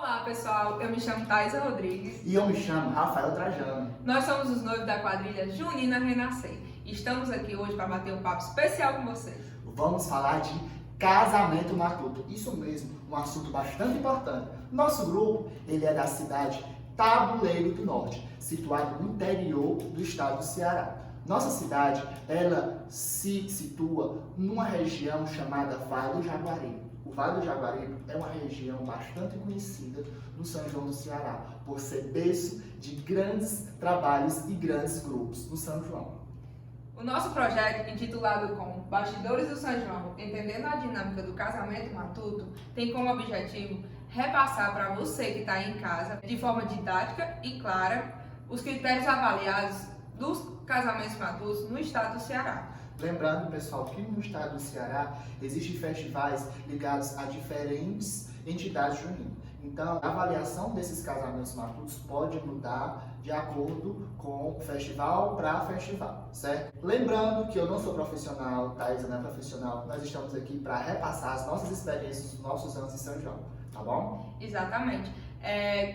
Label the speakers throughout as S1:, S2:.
S1: Olá pessoal, eu me chamo Thaisa Rodrigues.
S2: E eu me chamo Rafael Trajano.
S1: Nós somos os noivos da quadrilha Junina Renascer. Estamos aqui hoje para bater um papo especial com vocês.
S2: Vamos falar de casamento matuto. Isso mesmo, um assunto bastante importante. Nosso grupo, ele é da cidade Tabuleiro do Norte, situado no interior do estado do Ceará. Nossa cidade, ela se situa numa região chamada Vale do Jaguaribe. O Vale do Jaguaribe é uma região bastante conhecida no São João do Ceará, por ser berço de grandes trabalhos e grandes grupos no São João.
S1: O nosso projeto, intitulado como Bastidores do São João, entendendo a dinâmica do casamento matuto, tem como objetivo repassar para você que está aí em casa, de forma didática e clara, os critérios avaliados dos casamentos matutos no estado do Ceará.
S2: Lembrando, pessoal, que no estado do Ceará existem festivais ligados a diferentes entidades juninas. Então, a avaliação desses casamentos matutos pode mudar de acordo com festival para festival, certo? Lembrando que eu não sou profissional, Thaisa não é profissional, nós estamos aqui para repassar as nossas experiências dos nossos anos em São João, tá bom?
S1: Exatamente.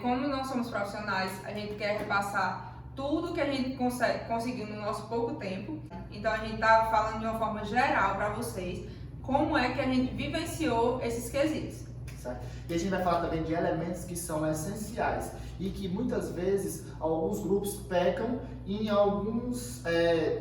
S1: Como não somos profissionais, a gente quer repassar tudo que a gente conseguiu no nosso pouco tempo. Então a gente está falando de uma forma geral para vocês como é que a gente vivenciou esses quesitos.
S2: Certo? E a gente vai falar também de elementos que são essenciais e que muitas vezes alguns grupos pecam em alguns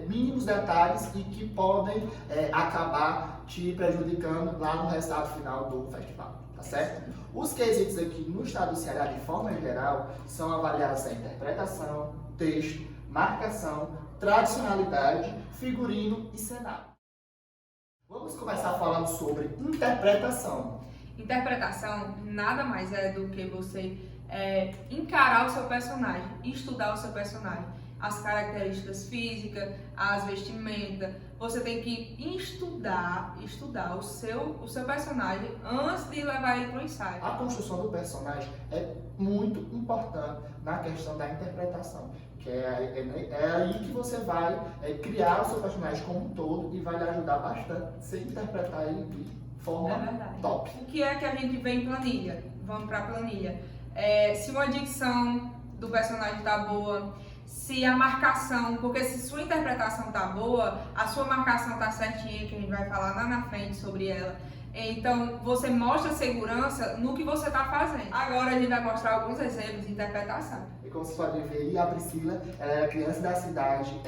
S2: mínimos detalhes e que podem acabar te prejudicando lá no resultado final do festival, tá certo? Os quesitos aqui no estado do Ceará, de forma geral, são avaliados em interpretação, texto, marcação, tradicionalidade, figurino e cenário. Vamos começar falando sobre interpretação.
S1: Interpretação nada mais é do que você encarar o seu personagem, estudar o seu personagem, as características físicas, as vestimentas. Você tem que estudar o seu personagem antes de levar ele para o ensaio.
S2: A construção do personagem é muito importante na questão da interpretação, que é aí que você vai criar o seu personagem como um todo e vai lhe ajudar bastante a você interpretar ele de forma top.
S1: O que é que a gente vê em planilha? Vamos para a planilha. Se uma dicção do personagem está boa, se a marcação, porque se sua interpretação tá boa, a sua marcação tá certinha, que a gente vai falar lá na frente sobre ela. Então, você mostra segurança no que você tá fazendo. Agora a gente vai mostrar alguns exemplos de interpretação.
S2: E como vocês podem ver, a Priscila, ela era criança da cidade,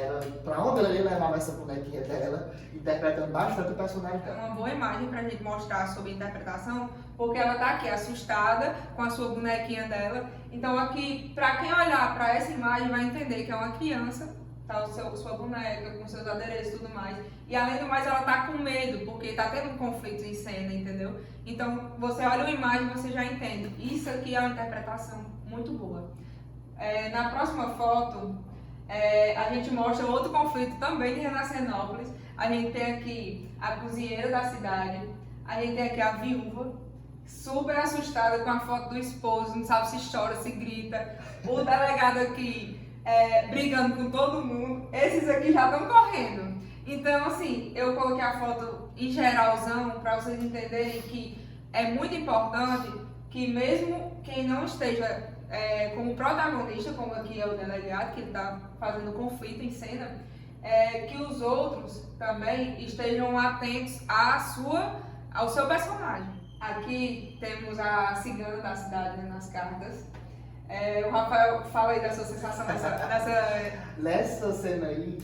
S2: pra onde ela ia levava essa bonequinha dela, interpretando bastante o personagem
S1: É
S2: dela.
S1: uma boa imagem pra gente mostrar sobre interpretação, porque ela tá aqui assustada com a sua bonequinha dela. Então aqui, pra quem olhar pra essa imagem, vai entender que é uma criança, tá sua boneca, com seus adereços e tudo mais. E além do mais, ela tá com medo, porque tá tendo um conflito em cena, entendeu? Então, você olha uma imagem e você já entende. Isso aqui é uma interpretação muito boa. Na próxima foto, a gente mostra outro conflito também de Renascenópolis. A gente tem aqui a cozinheira da cidade, a gente tem aqui a viúva, super assustada com a foto do esposo, não sabe se chora, se grita. O delegado aqui brigando com todo mundo. Esses aqui já estão correndo. Então, assim, eu coloquei a foto em geralzão para vocês entenderem que é muito importante que mesmo quem não esteja como protagonista, como aqui é o delegado, que ele está fazendo conflito em cena, que os outros também estejam atentos ao seu personagem. Aqui temos a cigana da cidade, né, nas cartas. O Rafael, fala aí da sua sensação
S2: Nessa cena aí,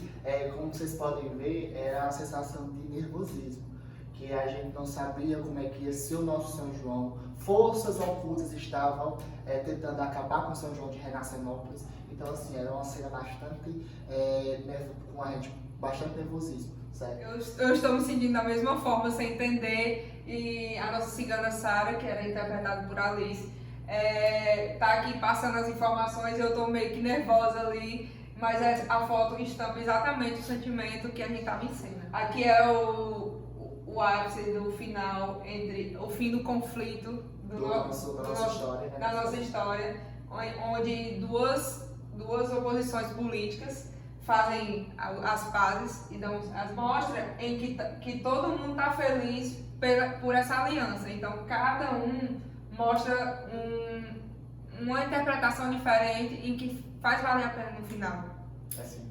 S2: como vocês podem ver, é a sensação de nervosismo, que a gente não sabia como é que ia ser o nosso São João. Forças ocultas estavam tentando acabar com o São João de Renascenópolis. Então, assim, era uma cena bastante, com a gente, bastante nervosismo, certo?
S1: Eu estou me sentindo da mesma forma, sem entender, e a nossa cigana Sara, que era interpretada por Alice, tá aqui passando as informações e eu tô meio que nervosa ali, mas a foto estampa exatamente o sentimento que a gente tava em cena. Aqui é o ápice do final, entre o fim do conflito
S2: da nossa história,
S1: onde duas oposições políticas fazem as pazes e mostra em que todo mundo tá feliz por essa aliança. Então cada um mostra uma interpretação diferente e que faz valer a pena no final.
S2: Assim.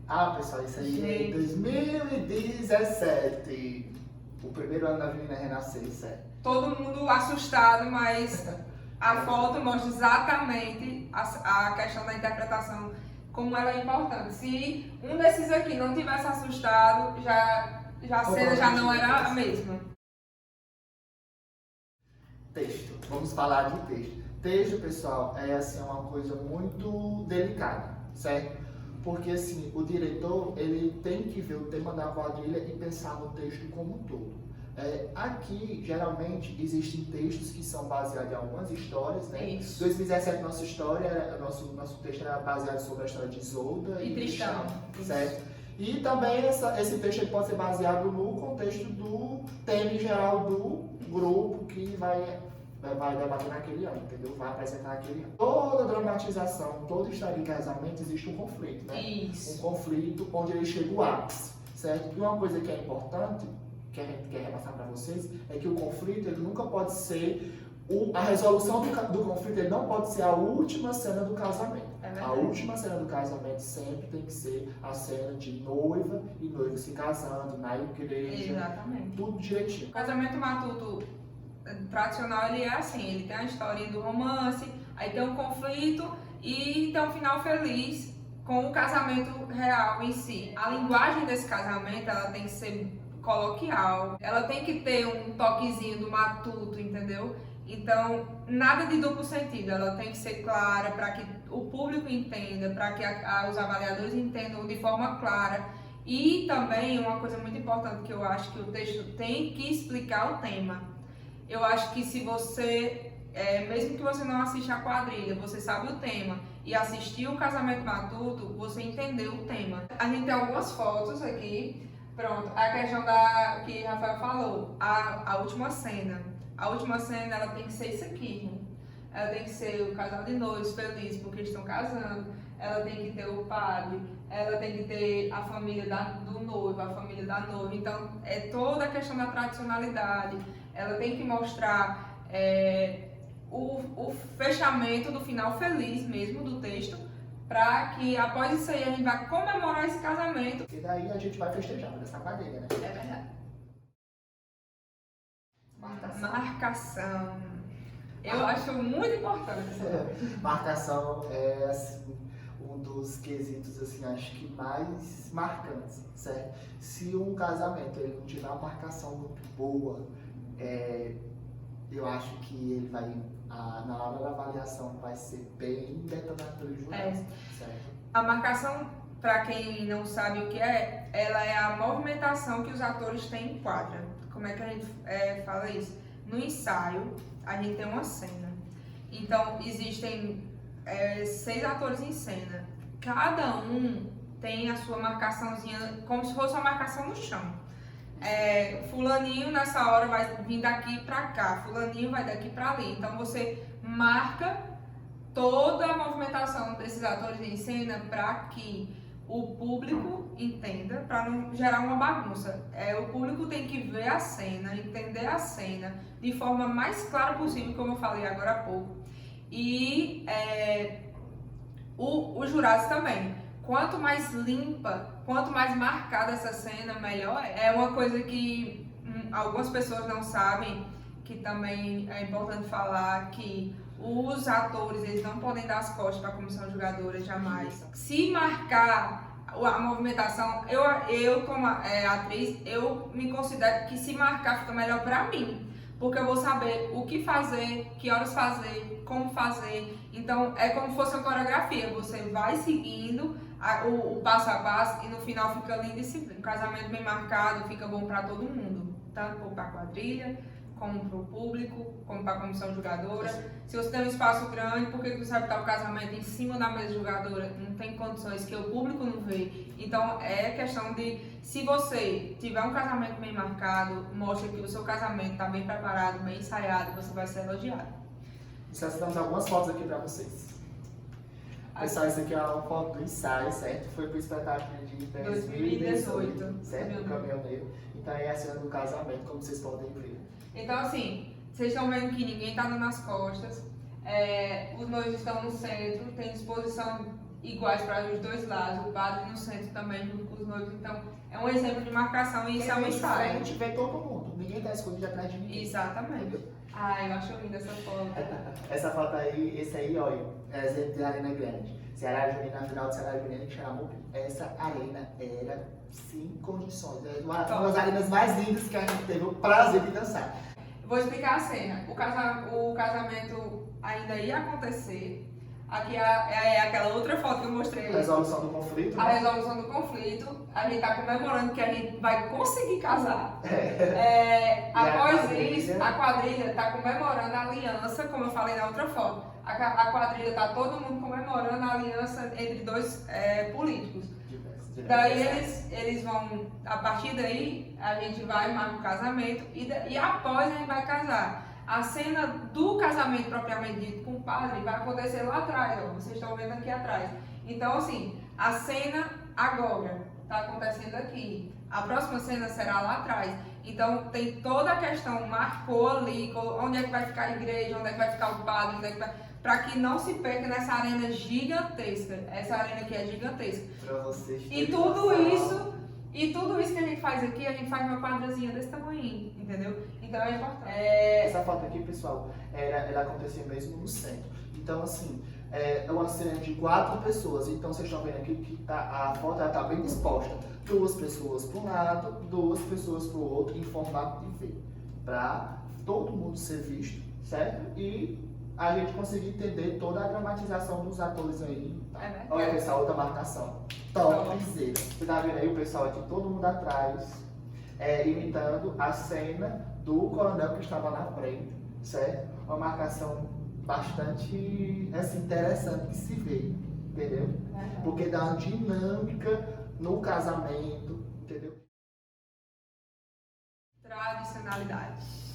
S2: Ah, pessoal, isso aí é em
S1: Gente.
S2: 2017. O primeiro ano da Menina Renascer, sério.
S1: Todo mundo assustado, mas a foto mostra exatamente a questão da interpretação, como ela é importante. Se um desses aqui não tivesse assustado, já a cena já não era a mesma.
S2: Texto. Vamos falar de texto. Texto, pessoal, é assim uma coisa muito delicada, certo? Porque assim, o diretor, ele tem que ver o tema da quadrilha e pensar no texto como um todo. Aqui, geralmente, existem textos que são baseados em algumas histórias, né? Em 2017, nosso texto era baseado sobre a história de Isolda
S1: E Tristão,
S2: certo? E também esse texto ele pode ser baseado no contexto do tema em geral do grupo que vai debater naquele ano, entendeu? Vai apresentar naquele ano. Toda dramatização, toda história de casamento existe um conflito, né?
S1: Isso.
S2: Um conflito onde ele chega ao ápice, certo? E uma coisa que é importante, que a gente quer repassar para vocês, é que o conflito ele nunca pode ser a resolução do conflito, ele não pode ser a última cena do casamento. A última cena do casamento sempre tem que ser a cena de noiva e noivo se casando na igreja.
S1: Exatamente.
S2: Tudo direitinho.
S1: O casamento matuto tradicional, ele é assim, ele tem a história do romance, aí tem um conflito e tem um final feliz com o casamento real em si. A linguagem desse casamento, ela tem que ser coloquial, ela tem que ter um toquezinho do matuto, entendeu? Então, nada de duplo sentido, ela tem que ser clara para que o público entenda, para que os avaliadores entendam de forma clara. E também uma coisa muito importante que eu acho que o texto tem que explicar o tema. Eu acho que se você, mesmo que você não assista a quadrilha, você sabe o tema e assistiu o casamento matuto, você entendeu o tema. A gente tem algumas fotos aqui. Pronto, a questão que Rafael falou, a última cena. A última cena, ela tem que ser isso aqui, gente. Ela tem que ser o casal de noivos felizes porque estão casando. Ela tem que ter o padre, ela tem que ter a família do noivo, a família da noiva. Então, é toda a questão da tradicionalidade. Ela tem que mostrar o fechamento do final feliz mesmo do texto, para que após isso aí a gente vai comemorar esse casamento.
S2: E daí a gente vai festejar nessa quadrilha, né?
S1: É verdade. Marcação. Eu acho muito importante.
S2: Marcação é assim, um dos quesitos, assim, acho que mais marcantes, certo? Se um casamento ele não tiver uma marcação muito boa, eu acho que ele vai, na hora da avaliação, vai ser bem detonado pelos jurados, certo?
S1: A marcação, para quem não sabe o que é, ela é a movimentação que os atores têm em quadra. Como é que a gente fala isso? No ensaio, a gente tem uma cena. Então, existem 6 atores em cena. Cada um tem a sua marcaçãozinha, como se fosse uma marcação no chão. Fulaninho nessa hora vai vir daqui pra cá, fulaninho vai daqui pra ali. Então, você marca toda a movimentação desses atores em cena para que o público entenda, para não gerar uma bagunça. O público tem que ver a cena, entender a cena de forma mais clara possível, como eu falei agora há pouco. E os jurados também. Quanto mais limpa, quanto mais marcada essa cena, melhor é. É uma coisa que algumas pessoas não sabem, que também é importante falar, que os atores, eles não podem dar as costas para a comissão julgadora, jamais. Se marcar a movimentação, eu como atriz, eu me considero que se marcar fica melhor para mim, porque eu vou saber o que fazer, que horas fazer, como fazer. Então, é como se fosse uma coreografia, você vai seguindo o passo a passo e no final fica lindo esse casamento bem marcado, fica bom para todo mundo, tanto para a quadrilha, como para o público, como para a comissão julgadora. Se você tem um espaço grande, por que você vai botar o casamento em cima da mesa julgadora? Não tem condições, que o público não vê. Então, é questão de, se você tiver um casamento bem marcado, mostra que o seu casamento está bem preparado, bem ensaiado, você vai ser elogiado.
S2: Selecionamos algumas fotos aqui para vocês. Pessoal, isso aqui é uma foto do ensaio, certo? Foi para o espetáculo de 2018, certo? No Caminhoneiro. Então, é a cena do casamento, como vocês podem ver.
S1: Então, assim, Vocês estão vendo que ninguém está dando as costas, os noivos estão no centro, tem disposição iguais para os dois lados, o padre no centro também junto com os noivos, então é um exemplo de marcação e isso é um ensaio.
S2: A gente vê todo mundo, ninguém está escondido atrás de ninguém.
S1: Exatamente. Eu acho linda essa foto.
S2: Essa foto aí, esse aí, olha, é exemplo de Arena Grande. Ceará Junina, na final do Ceará Junina, que chamou. Essa arena era sem condições. É uma das arenas mais lindas que a gente teve o prazer de dançar.
S1: Vou explicar a cena. O casamento ainda ia acontecer. Aqui é aquela outra foto que eu mostrei.
S2: Resolução do conflito.
S1: A resolução do conflito. A gente está comemorando que a gente vai conseguir casar. Após isso, a quadrilha está comemorando a aliança, como eu falei na outra foto. A quadrilha está todo mundo comemorando a aliança entre dois políticos. Daí eles vão, a partir daí, a gente vai marcar o casamento e após a gente vai casar. A cena do casamento propriamente dito com o padre vai acontecer lá atrás, ó, vocês estão vendo aqui atrás. Então, assim, a cena agora está acontecendo aqui. A próxima cena será lá atrás. Então, tem toda a questão, marcou ali, onde é que vai ficar a igreja, onde é que vai ficar o padre, onde é que vai... Para que não se perca nessa arena gigantesca. Essa arena aqui é gigantesca.
S2: Pra vocês
S1: E tudo isso que a gente faz aqui, a gente faz uma quadrazinha desse tamanho, entendeu? Então é importante.
S2: Essa foto aqui, pessoal, ela acontecia mesmo no centro. Então, assim, é uma cena de 4 pessoas. Então, vocês estão vendo aqui que a foto está bem disposta. 2 pessoas para um lado, 2 pessoas para o outro, em formato de V. Para todo mundo ser visto, certo? E a gente conseguir entender toda a dramatização dos atores aí. Olha essa outra marcação. Topzera. Você tá vendo aí o pessoal aqui, todo mundo atrás, imitando a cena do coronel que estava na frente, certo? Uma marcação bastante interessante que se vê, entendeu? Porque dá uma dinâmica no casamento, entendeu?
S1: Tradicionalidade.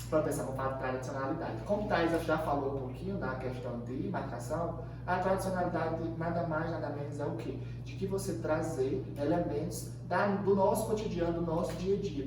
S2: Para pensar com a tradicionalidade. Como Thaisa já falou um pouquinho da questão de marcação, a tradicionalidade nada mais, nada menos é o quê? De que você trazer elementos do nosso cotidiano, do nosso dia a dia,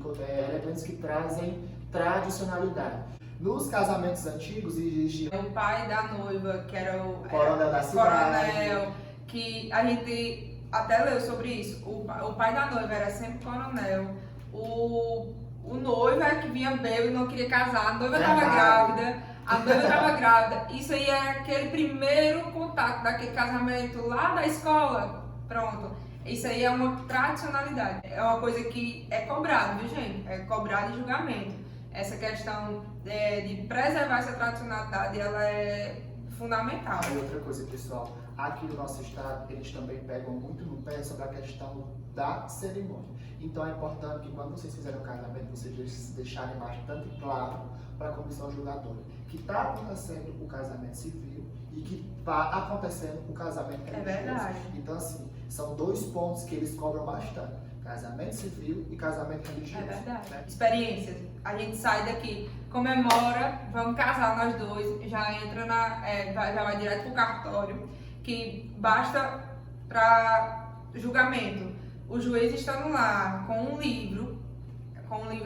S2: elementos que trazem tradicionalidade. Nos casamentos antigos existia
S1: o pai da noiva, que era o
S2: coronel da cidade.
S1: Coronel, que a gente até leu sobre isso. O pai da noiva era sempre coronel. O noivo era que vinha bêbado e não queria casar, a noiva estava grávida, isso aí era aquele primeiro contato daquele casamento lá da escola, pronto. Isso aí é uma tradicionalidade, é uma coisa que é cobrado, viu gente? É cobrado em julgamento. Essa questão de preservar essa tradicionalidade, ela é fundamental.
S2: E outra coisa, pessoal, aqui no nosso estado, eles também pegam muito no pé sobre a questão da cerimônia. Então é importante que quando vocês fizerem o casamento, vocês deixarem bastante claro para a comissão julgadora que está acontecendo o casamento civil e que está acontecendo o casamento religioso.
S1: É verdade.
S2: Então, assim, são 2 pontos que eles cobram bastante. Casamento civil e casamento religioso.
S1: É verdade. Né? Experiências. A gente sai daqui, comemora, vamos casar nós dois, já entra já vai direto pro cartório, que basta para julgamento. O juiz estando lá com um livro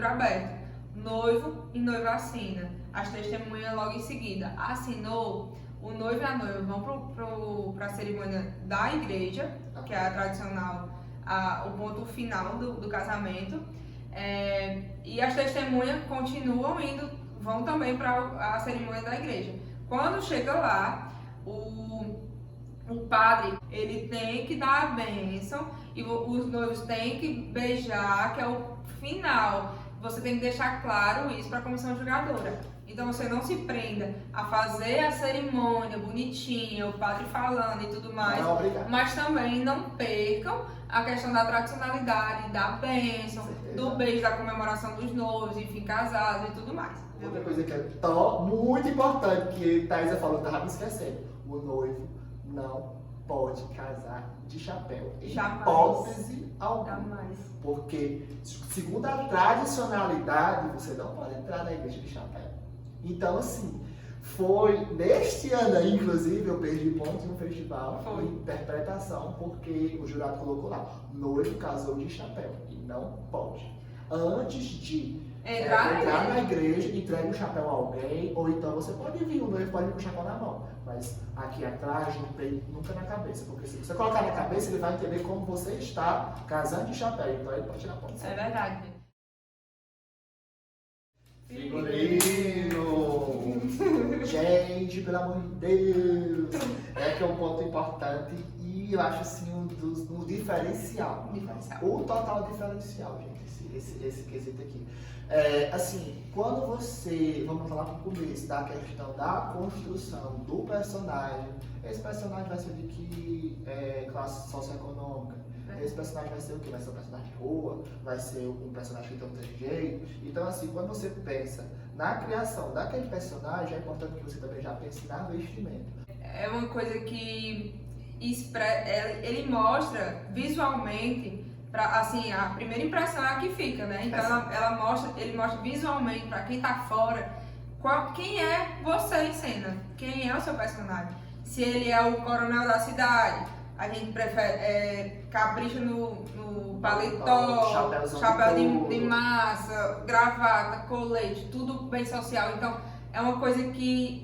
S1: aberto, noivo e noiva assina. As testemunhas logo em seguida. Assinou, o noivo e a noiva vão para a cerimônia da igreja, que é a tradicional, o ponto final do casamento. E as testemunhas continuam indo, vão também para a cerimônia da igreja. Quando chega lá, o padre, ele tem que dar a bênção e os noivos têm que beijar, que é o final. Você tem que deixar claro isso para a comissão julgadora. Então você não se prenda a fazer a cerimônia bonitinha, o padre falando e tudo mais, mas também não percam a questão da tradicionalidade, da bênção, do beijo, da comemoração dos noivos, enfim, casados e tudo mais.
S2: Outra coisa que é muito importante, que Thaisa falou, estava me esquecendo, o noivo não pode casar de chapéu, em hipótese alguma. Porque, segundo a tradicionalidade, você não pode entrar na igreja de chapéu. Então, assim, foi neste ano aí, inclusive, eu perdi pontos no festival, foi interpretação, porque o jurado colocou lá, noivo casou de chapéu, e não pode. Antes de
S1: Entrar
S2: na igreja, entrega um chapéu a alguém, ou então você pode vir, o noivo pode vir com o chapéu na mão. Mas aqui atrás, no peito, nunca na cabeça. Porque se você colocar na cabeça, ele vai entender como você está casando de chapéu. Então ele pode tirar ponto.
S1: É verdade.
S2: Figurino! Gente, pelo amor de Deus! É que é um ponto importante e eu acho assim um diferencial. O total diferencial, gente, esse quesito aqui. Assim, quando você, vamos falar para o começo, da questão da construção do personagem, esse personagem vai ser de que classe socioeconômica? Esse personagem vai ser o quê? Vai ser um personagem de rua? Vai ser um personagem que tem um jeito? Então, assim, quando você pensa na criação daquele personagem, é importante que você também já pense na vestimenta.
S1: É uma coisa que ele mostra visualmente, assim, a primeira impressão é a que fica, né? Então ele mostra visualmente para quem tá fora quem é você em cena, quem é o seu personagem. Se ele é o coronel da cidade, a gente prefere capricha no paletó, chapéu de massa, gravata, colete, tudo bem social. Então é uma coisa que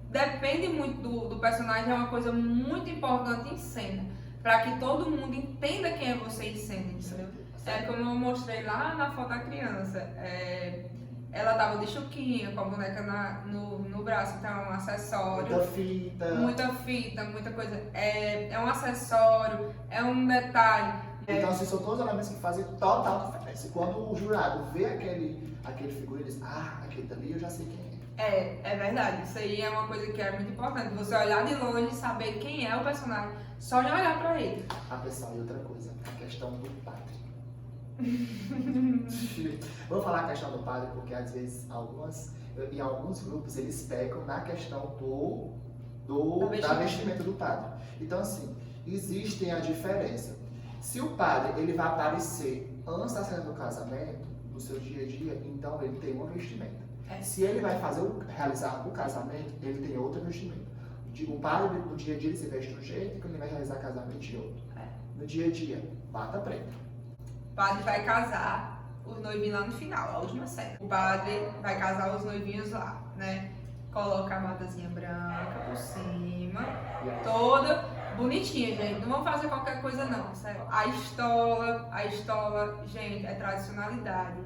S1: depende muito do personagem, é uma coisa muito importante em cena, para que todo mundo entenda quem é você em cena, entendeu? Como eu mostrei lá na foto da criança, ela tava de chuquinha, com a boneca no braço, então é um acessório. Muita fita, muita coisa. É um acessório, é um detalhe.
S2: Então, assim, são todos elementos que fazem total diferença. Quando o jurado vê aquele figurino, ele diz, aquele dali eu já sei quem é.
S1: É verdade, isso aí é uma coisa que é muito importante. Você olhar de longe e saber quem é o personagem, só de olhar pra ele.
S2: Pessoal, e outra coisa, a questão do padre. Vou falar a questão do padre porque às vezes em alguns grupos eles pecam na questão da vestimenta do padre. Então, assim, existem a diferença. Se o padre ele vai aparecer antes da cena do casamento, no seu dia a dia, então ele tem uma vestimenta. Se ele vai realizar o casamento, ele tem outra vestimenta. O padre, no dia a dia, ele se veste de um jeito, e quando ele vai realizar casamento, de outro. No dia a dia, bata preta.
S1: O padre vai casar os noivinhos lá no final, a última cena. O padre vai casar os noivinhos lá, né? Coloca a matazinha branca por cima, toda bonitinha, gente. Não vamos fazer qualquer coisa não, sério. A estola, gente, é tradicionalidade.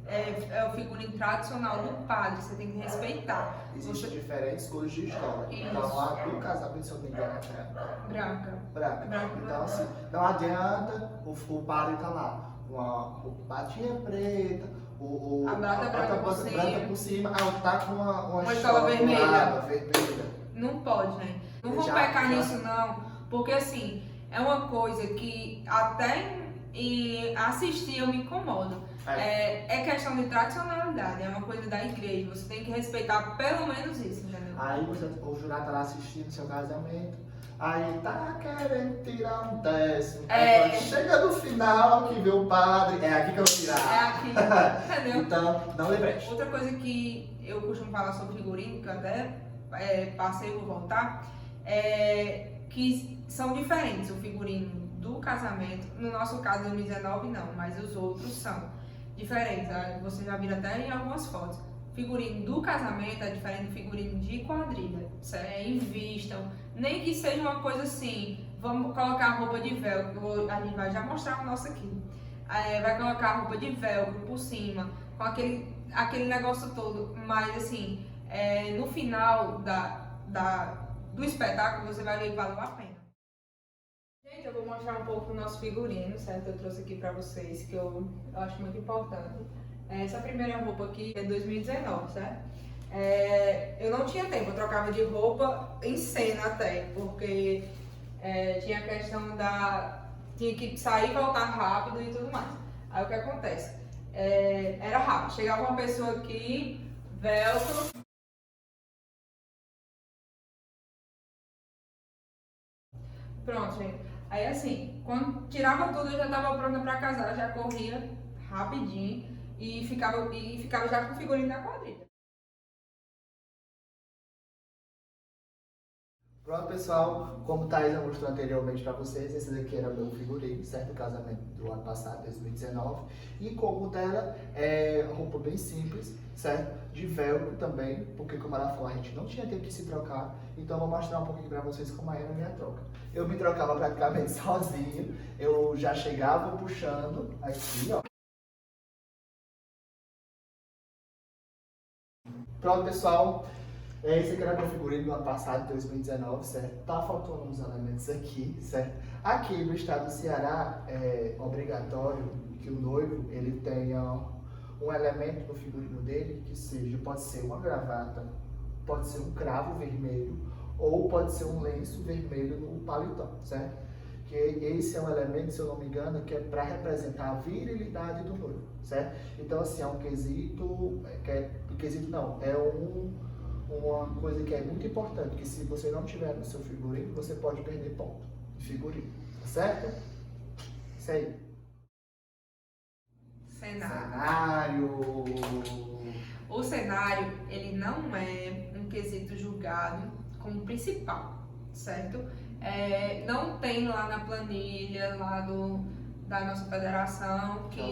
S1: É o figurino tradicional do padre, você tem que respeitar.
S2: Existem diferentes cores de estola. Então, a do casamento, se eu não me engano, é branca. Então, assim, não adianta o padre tá lá com uma batinha preta,
S1: a brata branca
S2: por cima, tá com uma
S1: estola vermelha.
S2: vermelha.
S1: Não pode, né? Não vamos pecar nisso, não. Porque, assim, é uma coisa que até assistir eu me incomodo. É questão de tradicionalidade, é uma coisa da igreja, você tem que respeitar pelo menos isso, entendeu?
S2: Aí o jurado tá lá assistindo seu casamento, aí tá querendo tirar um décimo, quando chega no final que vê o padre, é aqui que eu vou tirar.
S1: É aqui, entendeu?
S2: Então, não lembre.
S1: Outra coisa que eu costumo falar sobre figurino, que eu até passei e vou voltar, que são diferentes o figurino do casamento. No nosso caso, 2019 não, mas os outros são diferentes. Você já viu até em algumas fotos. Figurino do casamento é diferente do figurino de quadrilha. Invistam. Nem que seja uma coisa assim, vamos colocar roupa de velcro, a gente vai já mostrar o nosso aqui. Vai colocar roupa de velcro por cima, com aquele negócio todo, mas assim, no final do espetáculo você vai ver que valeu a pena. Gente, eu vou mostrar um pouco do nosso figurino, certo? Eu trouxe aqui pra vocês, que eu acho muito importante. Essa primeira roupa aqui é 2019, certo? Eu não tinha tempo, eu trocava de roupa em cena até, porque tinha a questão tinha que sair e voltar rápido e tudo mais. Aí o que acontece? Era rápido, chegava uma pessoa aqui, velcro. Pronto, gente. Aí assim, quando tirava tudo, eu já estava pronta para casar, já corria rapidinho e ficava já com o figurino da quadrilha.
S2: Pronto, pessoal, como o Thaisa mostrou anteriormente para vocês, esse daqui era meu figurino, certo? Casamento do ano passado, 2019. E como o dela é roupa bem simples, certo? De velcro também, porque como ela falou, a gente não tinha tempo de se trocar. Então eu vou mostrar um pouquinho para vocês como era a minha troca. Eu me trocava praticamente sozinho, eu já chegava puxando aqui, ó. Pronto, pessoal. Esse aqui era meu figurino do ano passado, 2019, certo? Tá faltando uns elementos aqui, certo? Aqui no estado do Ceará é obrigatório que o noivo ele tenha um elemento no figurino dele, que seja, pode ser uma gravata, pode ser um cravo vermelho ou pode ser um lenço vermelho no paletó, certo? Que esse é um elemento, se eu não me engano, que é para representar a virilidade do noivo, certo? Então, assim, é um quesito, uma coisa que é muito importante, que se você não tiver no seu figurino, você pode perder ponto de figurino, tá certo? Isso aí.
S1: Cenário. O cenário, ele não é um quesito julgado como principal, certo? Não tem lá na planilha, da nossa federação, que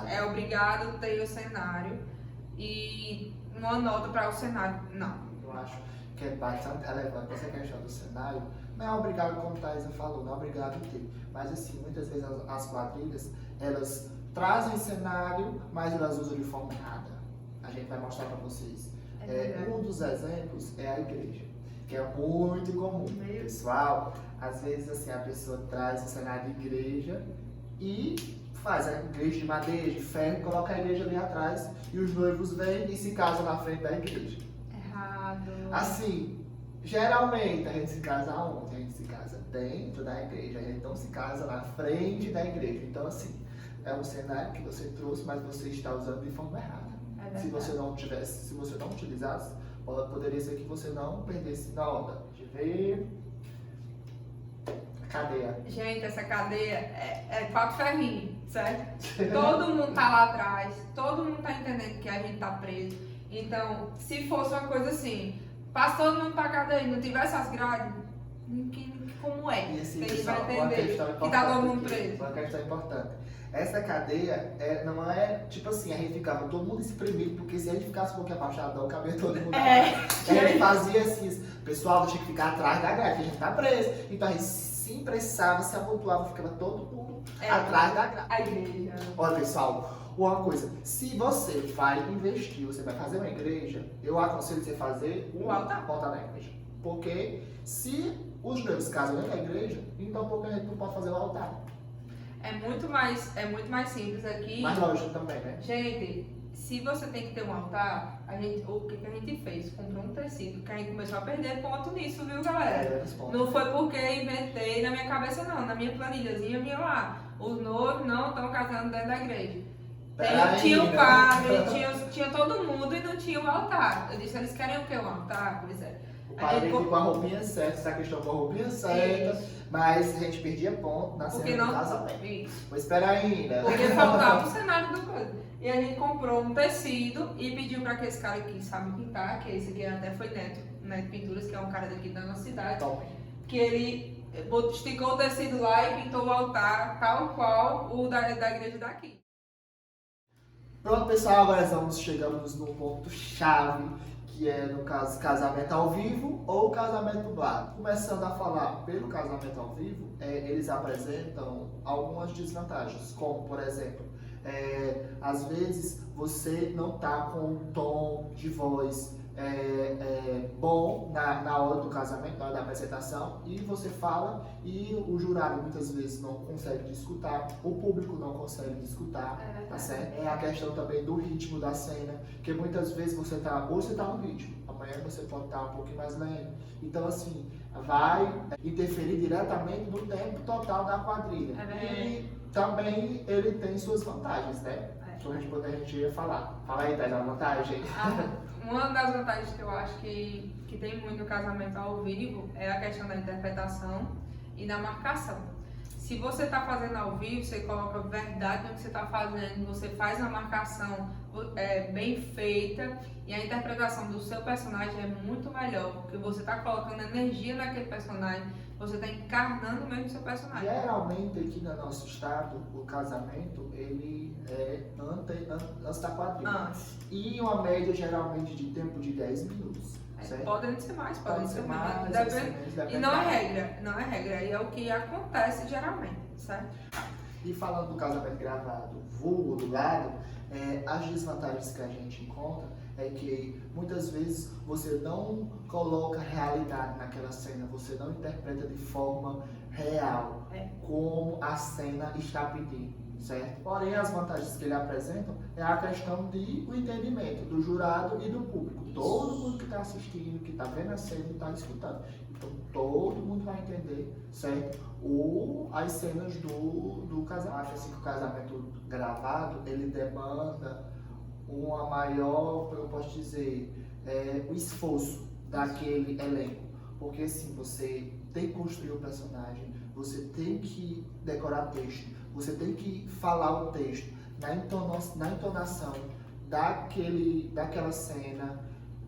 S1: é obrigado ter o cenário. E uma nota para o cenário, não.
S2: Eu acho que é bastante relevante essa questão do cenário. Não é obrigado, como a Thaisa falou, não é obrigado a ter. Mas assim, muitas vezes as quadrilhas, elas trazem cenário, mas elas usam de forma errada. A gente vai mostrar para vocês. Um dos exemplos é a igreja, que é muito comum. Pessoal, às vezes assim, a pessoa traz o cenário de igreja e faz a igreja de madeira, de ferro, coloca a igreja ali atrás e os noivos vêm e se casam na frente da igreja.
S1: Errado.
S2: Assim, geralmente a gente se casa onde? A gente se casa dentro da igreja, a gente não se casa na frente da igreja. Então, assim, é um cenário que você trouxe, mas você está usando de forma errada. Se você não utilizasse, poderia ser que você não perdesse na onda. De ver. Cadeia.
S1: Gente, essa cadeia é quatro ferrinhos, certo? Todo mundo tá lá atrás, todo mundo tá entendendo que a gente tá preso. Então, se fosse uma coisa assim, passa todo mundo pra cadeia e não tivesse as grades, como é?
S2: E assim,
S1: Ele
S2: pessoal,
S1: vai
S2: uma
S1: entender
S2: questão
S1: que
S2: importante
S1: tá todo mundo
S2: aqui,
S1: preso.
S2: uma questão importante. Essa cadeia não é tipo assim, a gente ficava todo mundo espremido, porque se a gente ficasse um pouquinho abaixadão, cabia todo mundo. A gente fazia assim, pessoal, deixa que ficar atrás da grade, que a gente tá preso. Então a gente se impressava, se amontoava, ficava todo mundo atrás da grade.
S1: A igreja.
S2: Olha, pessoal, uma coisa, se você vai investir, você vai fazer uma igreja, eu aconselho você fazer um altar na igreja. Porque se os noivos casam dentro da igreja, então por que a gente não pode fazer o altar?
S1: É muito mais simples aqui.
S2: Mais lógico também, né?
S1: Gente, se você tem que ter um altar, o que a gente fez? Comprou um tecido, que a gente começou a perder ponto nisso, viu, galera? Não foi porque inventei na minha cabeça, não. Na minha planilhazinha, vinha lá. Os noivos não estão casando dentro da igreja. Tinha o padre, tinha todo mundo e não tinha o altar. Eu disse, eles querem o quê? Um altar? Pois é.
S2: O padre ficou com a roupinha certa, essa questão com a roupinha certa, mas a gente perdia ponto na cena do casamento. Pois espera ainda.
S1: Porque faltava o cenário do coisa. E a gente comprou um tecido e pediu para que esse cara aqui sabe pintar, que esse aqui até foi Neto Pinturas, que é um cara daqui da nossa cidade. Que ele esticou o tecido lá e pintou o altar tal qual o da igreja daqui.
S2: Pronto, pessoal, agora chegamos no ponto chave, que é, no caso, casamento ao vivo ou casamento dublado. Começando a falar pelo casamento ao vivo, eles apresentam algumas desvantagens, como, por exemplo, às vezes você não está com um tom de voz bom na hora do casamento, na hora da apresentação, e você fala e o jurado muitas vezes não consegue te escutar, o público não consegue te escutar, tá certo? É a questão também do ritmo da cena, que muitas vezes hoje você tá no ritmo, amanhã você pode estar um pouquinho mais lento, então assim, vai interferir diretamente no tempo total da quadrilha. E também ele tem suas vantagens, né? Então a gente ia falar. Fala aí, Thais, a vantagem.
S1: Uma das vantagens que eu acho que tem muito no casamento ao vivo é a questão da interpretação e da marcação. Se você está fazendo ao vivo, você coloca verdade no que você está fazendo, você faz a marcação bem feita e a interpretação do seu personagem é muito melhor, porque você está colocando energia naquele personagem, você está encarnando mesmo o seu personagem.
S2: Geralmente aqui no nosso estado, o casamento, ele é antes da quadrilha.
S1: Antes.
S2: E uma média geralmente de tempo de 10 minutos. Certo?
S1: Podem ser mais, podem ser menos.
S2: pode ser menos,
S1: E
S2: depende
S1: não
S2: da-
S1: é regra, não é regra. E é o que acontece geralmente, certo?
S2: E falando do casamento gravado, vulgo do lado, as desvantagens que a gente encontra é que muitas vezes você não coloca realidade naquela cena, você não interpreta de forma real como a cena está pedindo, certo? Porém, as vantagens que ele apresenta é a questão de o entendimento do jurado e do público. Todo mundo que está assistindo, que está vendo a cena, está escutando. Então, todo mundo vai entender, certo? As cenas do casamento. Acho assim que o casamento gravado, ele demanda uma maior, eu posso dizer, o esforço daquele elenco. Porque assim, você tem que construir o personagem, você tem que decorar texto, você tem que falar o texto na entonação daquela cena,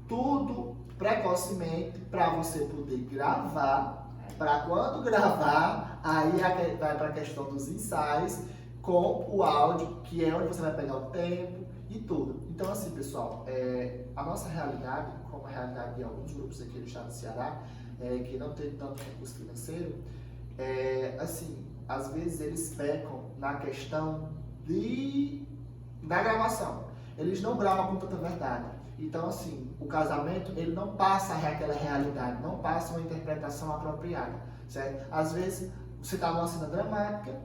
S2: tudo precocemente para você poder gravar, para quando gravar, aí vai para a questão dos ensaios com o áudio, que é onde você vai pegar o tempo e tudo. Então assim, pessoal, a nossa realidade, como a realidade de alguns grupos aqui do estado do Ceará, que não tem tanto recurso financeiro, assim, às vezes eles pecam na questão da gravação. Eles não gravam com tanta verdade. Então, assim, o casamento, ele não passa aquela realidade, não passa uma interpretação apropriada, certo? Às vezes, você está numa cena dramática,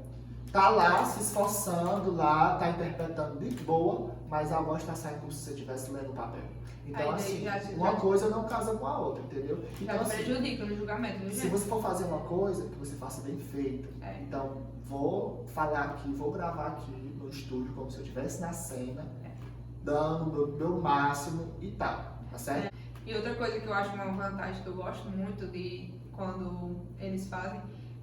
S2: tá lá se esforçando, lá, tá interpretando de boa, mas a voz está saindo como se você estivesse lendo o papel. Então, assim, uma coisa não casa com a outra, entendeu? Então, assim,
S1: prejudica no julgamento, no
S2: se você for fazer uma coisa, que você faça bem feita. Então, vou falar aqui, vou gravar aqui no estúdio, como se eu estivesse na cena, dando o meu máximo e tal, tá certo?
S1: E outra coisa que eu acho uma vantagem que eu gosto muito de quando eles fazem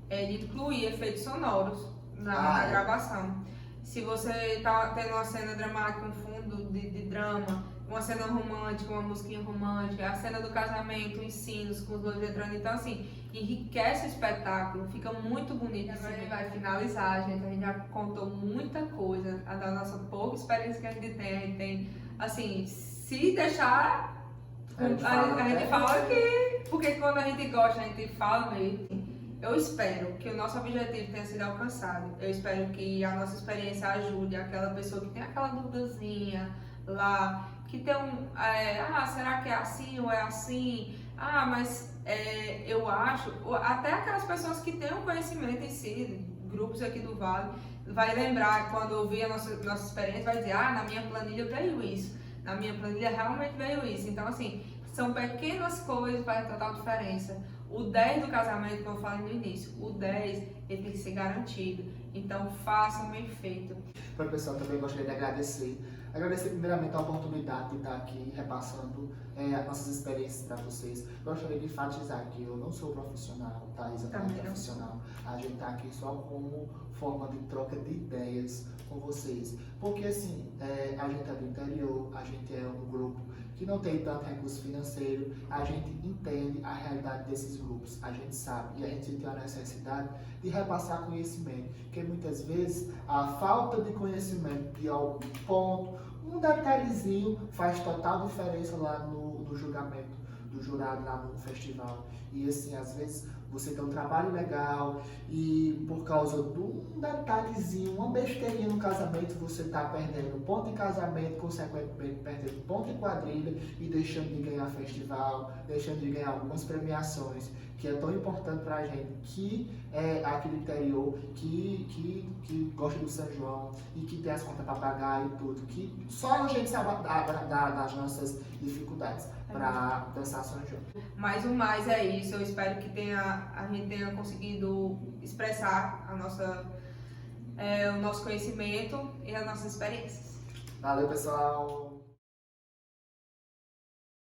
S1: é de incluir efeitos sonoros na gravação. Se você tá tendo uma cena dramática, um fundo de drama, uma cena romântica, uma musiquinha romântica, a cena do casamento, os sinos com os noivos entrando, então assim, enriquece o espetáculo, fica muito bonito. Agora a gente vai finalizar, gente, a gente já contou muita coisa, da nossa pouca experiência que a gente tem, assim, se deixar, a gente fala que, porque quando a gente gosta, a gente fala mesmo. Eu espero que o nosso objetivo tenha sido alcançado. Eu espero que a nossa experiência ajude aquela pessoa que tem aquela duvidazinha lá, que tem será que é assim ou é assim? Mas eu acho, até aquelas pessoas que têm um conhecimento em si, grupos aqui do Vale, vai lembrar, quando ouvir a nossa experiência, vai dizer, na minha planilha veio isso, na minha planilha realmente veio isso. Então, assim, são pequenas coisas que fazem total diferença. O 10 do casamento, como eu falei no início, o 10 ele tem que ser garantido. Então façam bem feito.
S2: Para o pessoal, também gostaria de agradecer. Agradecer primeiramente a oportunidade de estar aqui repassando as nossas experiências para vocês. Gostaria de enfatizar que eu não sou profissional, Thaisa não é profissional. A gente está aqui só como forma de troca de ideias com vocês. Porque assim, a gente é do interior, a gente é um grupo que não tem tanto recurso financeiro, a gente entende a realidade desses grupos, a gente sabe e a gente tem a necessidade de repassar conhecimento, porque muitas vezes a falta de conhecimento de algum ponto, um detalhezinho faz total diferença lá no julgamento do jurado lá no festival. E assim, às vezes você tem um trabalho legal e por causa de um detalhezinho, uma besteirinha no casamento, você está perdendo ponto em casamento, consequentemente perdendo ponto em quadrilha e deixando de ganhar festival, deixando de ganhar algumas premiações, que é tão importante pra gente, que é aqui do interior, que gosta do São João e que tem as contas para pagar e tudo, que só a gente sabe das nossas dificuldades para dançar São João.
S1: Mas o mais é isso, eu espero que a gente tenha conseguido expressar o nosso conhecimento e as nossas experiências.
S2: Valeu, pessoal!